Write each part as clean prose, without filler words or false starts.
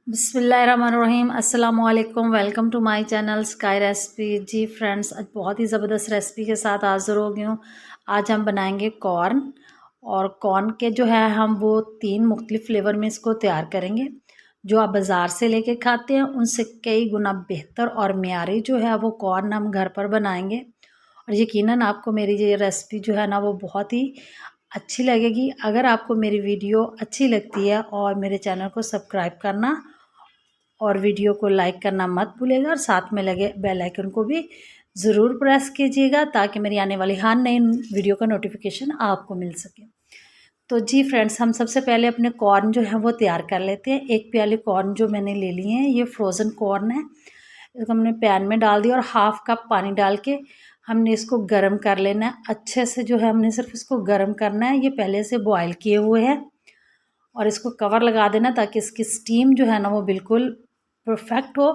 बिस्मिल्लाहिर्रहमानिर्रहीम अस्सलाम वालेकुम। Welcome to my channel sky recipe. जी फ्रेंड्स, आज बहुत ही ज़बरदस्त रेसिपी के साथ हाज़िर हो गई हूँ। आज हम बनाएंगे कॉर्न, और कॉर्न के जो है हम वो 3 मुख्तलिफ़ फ्लेवर में इसको तैयार करेंगे। जो आप बाज़ार से लेके खाते हैं उनसे कई गुना बेहतर और मियारी जो है वो कॉर्न हम घर पर बनाएंगे। और यकीनन आपको मेरी ये रेसिपी जो है ना वो बहुत ही अच्छी लगेगी। अगर आपको मेरी वीडियो अच्छी लगती है और मेरे चैनल को सब्सक्राइब करना और वीडियो को लाइक करना मत भूलिएगा, और साथ में लगे बेल आइकन को भी ज़रूर प्रेस कीजिएगा ताकि मेरी आने वाली हर नई वीडियो का नोटिफिकेशन आपको मिल सके। तो जी फ्रेंड्स, हम सबसे पहले अपने कॉर्न जो है वो तैयार कर लेते हैं। 1 प्याली कॉर्न जो मैंने ले लिए हैं, ये फ्रोज़न कॉर्न है। इसको हमने पैन में डाल दिया और हाफ़ कप पानी डाल के हमने इसको गर्म कर लेना है अच्छे से। जो है हमने सिर्फ इसको गर्म करना है। ये पहले से बॉयल किए हुए हैं, और इसको कवर लगा देना ताकि इसकी स्टीम जो है ना वो बिल्कुल परफेक्ट हो।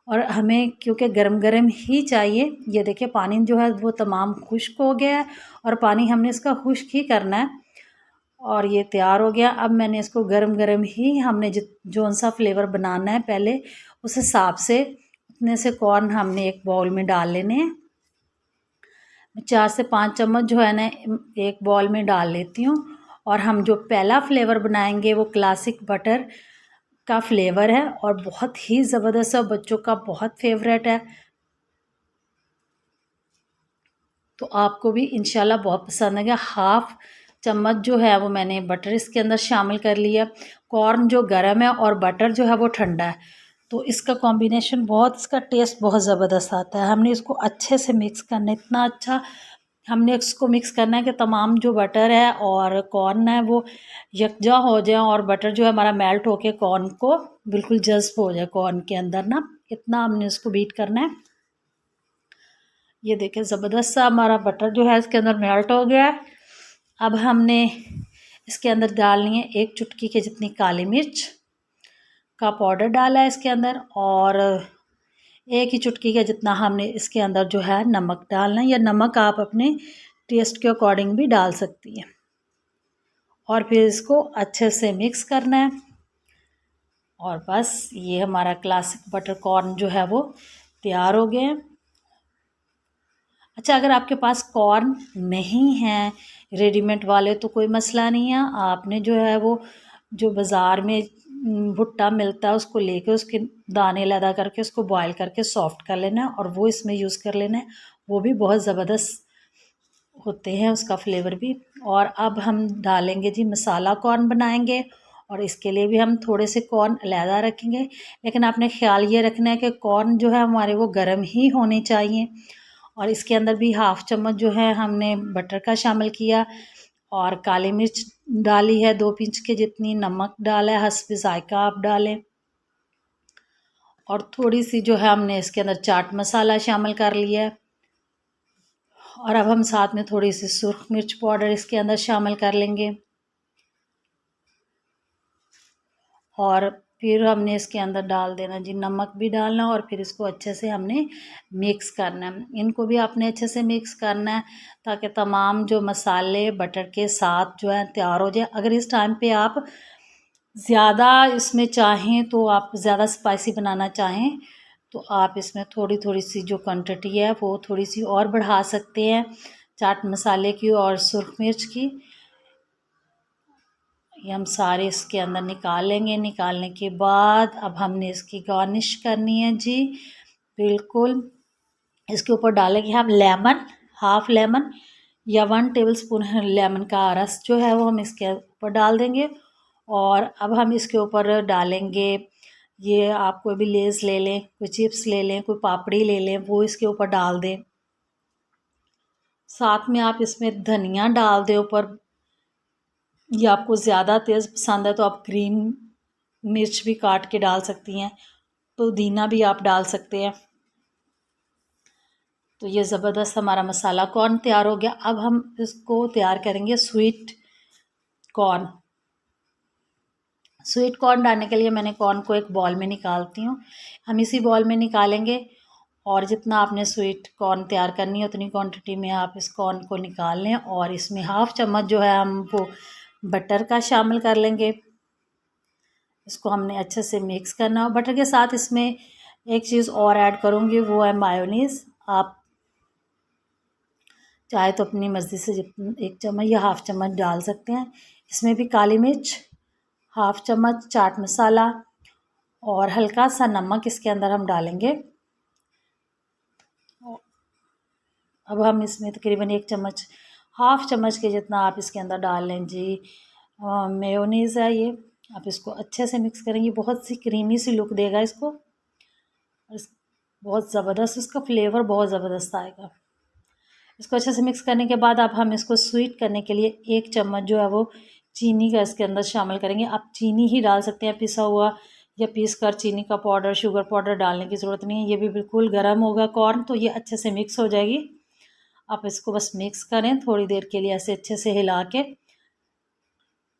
और हमें क्योंकि गरम गरम ही चाहिए। ये देखिए पानी जो है वो तमाम खुश्क हो गया है, और पानी हमने इसका खुश्क ही करना है। और ये तैयार हो गया। अब मैंने इसको गरम गरम ही हमने जो सा फ्लेवर बनाना है पहले उस हिसाब से उतने से कॉर्न हमने एक बाउल में डाल लेने हैं। 4 से 5 चम्मच जो है ना एक बॉल में डाल लेती हूँ। और हम जो पहला फ्लेवर बनाएंगे वो क्लासिक बटर का फ्लेवर है, और बहुत ही ज़बरदस्त है, बच्चों का बहुत फेवरेट है। तो आपको भी इंशाल्लाह बहुत पसंद आएगा। हाफ़ चम्मच जो है वो मैंने बटर इसके अंदर शामिल कर लिया। कॉर्न जो गर्म है और बटर जो है वो ठंडा है, तो इसका कॉम्बिनेशन बहुत, इसका टेस्ट बहुत ज़बरदस्त आता है। हमने इसको अच्छे से मिक्स करना है, इतना अच्छा हमने इसको मिक्स करना है कि तमाम जो बटर है और कॉर्न है वो यकजा हो जाए, और बटर जो है हमारा मेल्ट होके कॉर्न को बिल्कुल जज़्ब हो जाए कॉर्न के अंदर ना। इतना हमने इसको बीट करना है। ये देखिए ज़बरदस्त सा हमारा बटर जो है इसके अंदर मेल्ट हो गया है। अब हमने इसके अंदर डालनी है 1 चुटकी के जितनी काली मिर्च का पाउडर डाला है इसके अंदर, और 1 ही चुटकी का जितना हमने इसके अंदर जो है नमक डालना है, या नमक आप अपने टेस्ट के अकॉर्डिंग भी डाल सकती हैं। और फिर इसको अच्छे से मिक्स करना है। और बस ये हमारा क्लासिक बटर कॉर्न जो है वो तैयार हो गए हैं। अच्छा, अगर आपके पास कॉर्न नहीं है रेडीमेड वाले तो कोई मसला नहीं है। आपने जो है वो जो बाज़ार में भुट्टा मिलता है उसको लेके उसके दाने लदा करके उसको बॉयल करके सॉफ्ट कर लेना है, और वो इसमें यूज़ कर लेना है। वो भी बहुत ज़बरदस्त होते हैं, उसका फ्लेवर भी। और अब हम डालेंगे जी मसाला कॉर्न बनाएंगे, और इसके लिए भी हम थोड़े से कॉर्न अलहदा रखेंगे। लेकिन आपने ख्याल ये रखना है कि कॉर्न जो है हमारे वो गर्म ही होने चाहिए। और इसके अंदर भी हाफ़ चम्मच जो है हमने बटर का शामिल किया, और काली मिर्च डाली है 2 पिंच के जितनी, नमक डाला है हस्ब ज़ायक़ा आप डालें, और थोड़ी सी जो है हमने इसके अंदर चाट मसाला शामिल कर लिया है। और अब हम साथ में थोड़ी सी सुर्ख मिर्च पाउडर इसके अंदर शामिल कर लेंगे। और फिर हमने इसके अंदर डाल देना जी नमक भी डालना, और फिर इसको अच्छे से हमने मिक्स करना है। इनको भी आपने अच्छे से मिक्स करना है ताकि तमाम जो मसाले बटर के साथ जो है तैयार हो जाए। अगर इस टाइम पे आप ज़्यादा इसमें चाहें तो आप ज़्यादा स्पाइसी बनाना चाहें तो आप इसमें थोड़ी थोड़ी सी जो क्वांटिटी है वो थोड़ी सी और बढ़ा सकते हैं चाट मसाले की और सुर्ख मिर्च की। ये हम सारे इसके अंदर निकाल लेंगे। निकालने के बाद अब हमने इसकी गार्निश करनी है जी। बिल्कुल इसके ऊपर डालेंगे हम लेमन, हाफ़ लेमन या 1 टेबलस्पून लेमन का रस जो है वो हम इसके ऊपर डाल देंगे। और अब हम इसके ऊपर डालेंगे, ये आप कोई भी लेज़ ले लें, कोई चिप्स ले लें, कोई पापड़ी ले लें, वो इसके ऊपर डाल दें। साथ में आप इसमें धनिया डाल दें ऊपर, या आपको ज़्यादा तेज़ पसंद है तो आप ग्रीन मिर्च भी काट के डाल सकती हैं, पुदीना भी आप डाल सकते हैं। तो ये ज़बरदस्त हमारा मसाला कॉर्न तैयार हो गया। अब हम इसको तैयार करेंगे स्वीट कॉर्न। स्वीट कॉर्न डालने के लिए मैंने कॉर्न को एक बॉल में निकालती हूँ। हम इसी बॉल में निकालेंगे, और जितना आपने स्वीट कॉर्न तैयार करनी है उतनी क्वांटिटी में आप इस कॉर्न को निकाल लें, और इसमें हाफ़ चम्मच जो है हम वो बटर का शामिल कर लेंगे। इसको हमने अच्छे से मिक्स करना है। बटर के साथ इसमें एक चीज़ और ऐड करूँगी, वो है मायोनीज़। आप चाहे तो अपनी मर्ज़ी से 1 चम्मच या हाफ़ चम्मच डाल सकते हैं। इसमें भी काली मिर्च, हाफ़ चम्मच चाट मसाला और हल्का सा नमक इसके अंदर हम डालेंगे। अब हम इसमें तकरीबन 1 चम्मच, हाफ़ चम्मच के जितना आप इसके अंदर डाल लें जी मेयोनीज़ है ये। आप इसको अच्छे से मिक्स करेंगे, बहुत सी क्रीमी सी लुक देगा इसको और बहुत ज़बरदस्त इसका फ्लेवर बहुत ज़बरदस्त आएगा। इसको अच्छे से मिक्स करने के बाद अब हम इसको स्वीट करने के लिए 1 चम्मच जो है वो चीनी का इसके अंदर शामिल करेंगे। आप चीनी ही डाल सकते हैं पिसा हुआ, या पीस कर चीनी का पाउडर, शुगर पाउडर डालने की ज़रूरत नहीं है। ये भी बिल्कुल गर्म होगा कॉर्न, तो ये अच्छे से मिक्स हो जाएगी। आप इसको बस मिक्स करें थोड़ी देर के लिए ऐसे अच्छे से हिला के,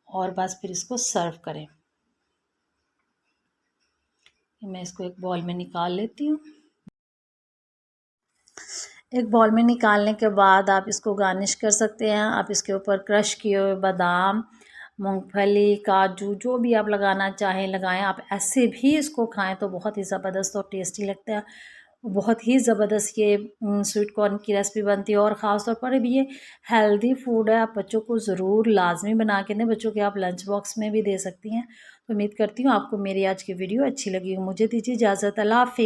और बस फिर इसको सर्व करें। मैं इसको एक बॉल में निकाल लेती हूँ। एक बॉल में निकालने के बाद आप इसको गार्निश कर सकते हैं। आप इसके ऊपर क्रश किए हुए बादाम, मूंगफली, काजू जो भी आप लगाना चाहें लगाएं। आप ऐसे भी इसको खाएं तो बहुत ही ज़बरदस्त और टेस्टी लगता है। बहुत ही ज़बरदस्त ये स्वीट कॉर्न की रेसिपी बनती है और ख़ास तौर पर भी ये हेल्दी फूड है। आप बच्चों को ज़रूर लाजमी बना के दें। बच्चों के आप लंच बॉक्स में भी दे सकती हैं। तो उम्मीद करती हूँ आपको मेरी आज की वीडियो अच्छी लगी हो। मुझे दीजिए इजाज़त। अल्लाह हाफ़िज़।